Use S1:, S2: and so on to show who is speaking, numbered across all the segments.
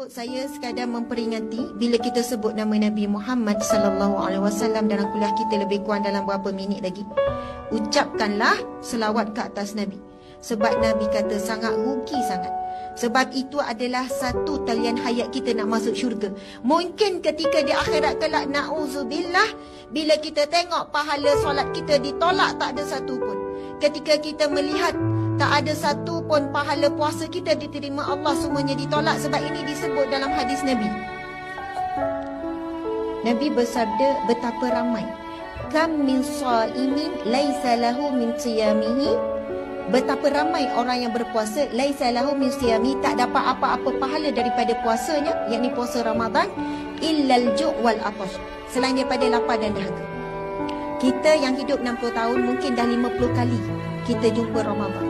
S1: Saya sekadar memperingati bila kita sebut nama Nabi Muhammad sallallahu alaihi wasallam dalam kuliah kita lebih kurang dalam berapa minit lagi. Ucapkanlah selawat ke atas Nabi. Sebab Nabi kata sangat rugi sangat. Sebab itu adalah satu talian hayat kita nak masuk syurga. Mungkin ketika di akhirat kelak, na'udzubillah, bila kita tengok pahala solat kita ditolak, tak ada satu pun. Ketika kita melihat tak ada satu pun pahala puasa kita diterima Allah, semuanya ditolak. Sebab ini disebut dalam hadis Nabi. Nabi bersabda, betapa ramai. Kam min sa'imin laisa lahu min siyamihi. Betapa ramai orang yang berpuasa, laisa lahu min siyami, tak dapat apa-apa pahala daripada puasanya, yakni puasa Ramadan, illal ju' wal atash, selain daripada lapar dan dahaga. Kita yang hidup 60 tahun mungkin dah 50 kali kita jumpa Ramadan.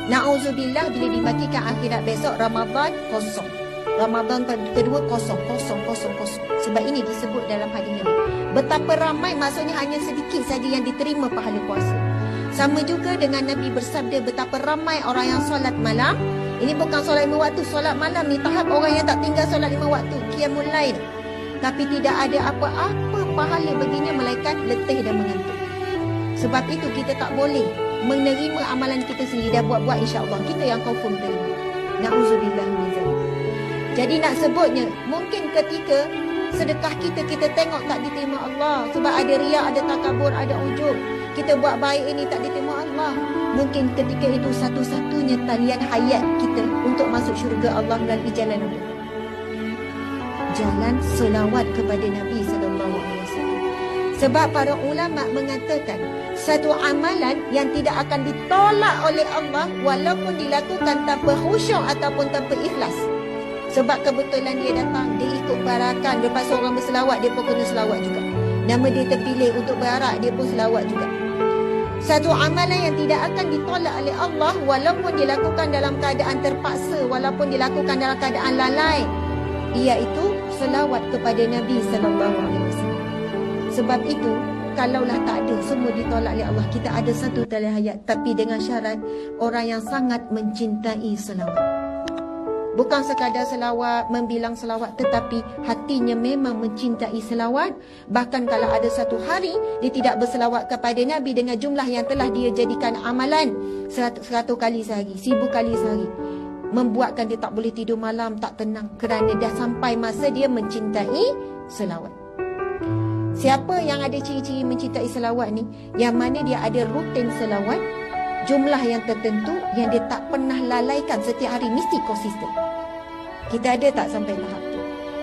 S1: Na'udzubillah, bila dibagikan akhirat besok, Ramadan kosong. Ramadan kedua kosong. Sebab ini disebut dalam hadis Nabi. Betapa ramai maksudnya hanya sedikit saja yang diterima pahala puasa. Sama juga dengan Nabi bersabda, betapa ramai orang yang solat malam. Ini bukan solat 5 waktu. Solat malam ni tahap orang yang tak tinggal solat 5 waktu, qiyamul lail. Tapi tidak ada apa-apa pahala baginya melainkan letih dan mengantuk. Sebab itu kita tak boleh menerima amalan kita sendiri. Dah buat-buat, insya-Allah kita yang confirm terima. Na'udzubillah min zalik. Jadi nak sebutnya, mungkin ketika sedekah kita tengok tak diterima Allah sebab ada riak, ada takabur, ada ujub. Kita buat baik ini tak diterima Allah. Mungkin ketika itu satu-satunya talian hayat kita untuk masuk syurga Allah melalui jalan apa? Jalan selawat kepada Nabi sallallahu alaihi wasallam. Sebab para ulama mengatakan satu amalan yang tidak akan ditolak oleh Allah walaupun dilakukan tanpa khusyuk ataupun tanpa ikhlas. Sebab kebetulan dia datang, dia ikut barakan, lepas orang berselawat, dia pun kena selawat juga. Nama dia terpilih untuk berarak, dia pun selawat juga. Satu amalan yang tidak akan ditolak oleh Allah walaupun dilakukan dalam keadaan terpaksa, walaupun dilakukan dalam keadaan lalai, iaitu selawat kepada Nabi sallallahu alaihi wasallam. Sebab itu, kalaulah tak ada, semua ditolak oleh Allah. Kita ada satu tali hayat, tapi dengan syarat orang yang sangat mencintai selawat. Bukan sekadar selawat, membilang selawat, tetapi hatinya memang mencintai selawat. Bahkan kalau ada satu hari dia tidak berselawat kepada Nabi dengan jumlah yang telah dia jadikan amalan 100 kali sehari, 1000 kali sehari, membuatkan dia tak boleh tidur malam, tak tenang, kerana dah sampai masa dia mencintai selawat. Siapa yang ada ciri-ciri mencintai selawat ni? Yang mana dia ada rutin selawat, jumlah yang tertentu yang dia tak pernah lalaikan setiap hari, mesti konsisten. Kita ada tak sampai tahap tu?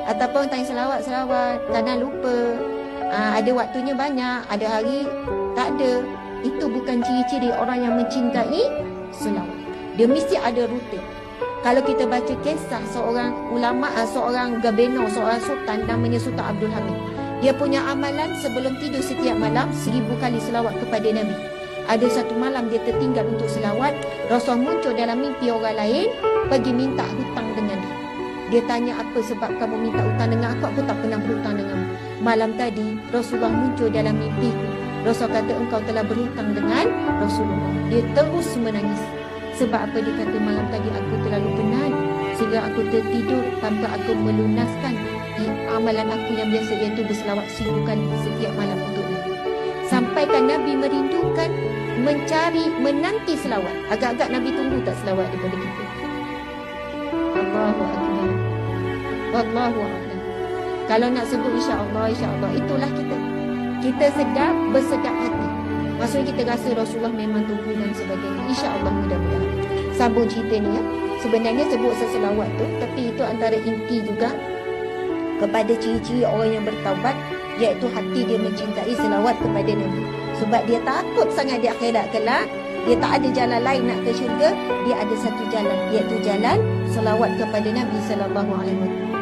S1: Ataupun tanya selawat, kadang lupa, ada waktunya banyak, ada hari tak ada. Itu bukan ciri-ciri orang yang mencintai selawat. Dia mesti ada rutin. Kalau kita baca kisah seorang ulama, seorang gabeno, seorang sultan namanya Sultan Abdul Hamid, dia punya amalan sebelum tidur setiap malam 1000 kali selawat kepada Nabi. Ada satu malam dia tertinggal untuk selawat, Rasul muncul dalam mimpi orang lain, pergi minta hutang dengan dia. Dia tanya, apa sebab kamu minta hutang dengan aku tak pernah berhutang denganmu. Malam tadi Rasulullah muncul dalam mimpiku. Rasul kata, engkau telah berhutang dengan Rasulullah. Dia terus menangis. Sebab apa? Dia kata, malam tadi aku terlalu penat sehingga aku tertidur tanpa aku melunaskan amalan aku yang biasa, iaitu berselawat 1000 kali setiap malam untuk Nabi. Sampaikan Nabi merindukan, mencari, menanti selawat. Agak-agak Nabi tunggu tak selawat daripada kita. Allahu Akbar. Wallahu a'lam. Kalau nak sebut insya-Allah, itulah kita. Kita sedap, bersedap hati. Maksudnya kita rasa Rasulullah memang tunggu dan sebagainya. Insya-Allah, mudah-mudahan. Sambung cerita ni ya. Sebenarnya sebut seselawat tu, tapi itu antara inti juga kepada ciri-ciri orang yang bertaubat, iaitu hati dia mencintai selawat kepada Nabi. Sebab dia takut sangat di akhirat kelak, dia tak ada jalan lain nak ke syurga, dia ada satu jalan, iaitu jalan selawat kepada Nabi sallallahu alaihi wasallam.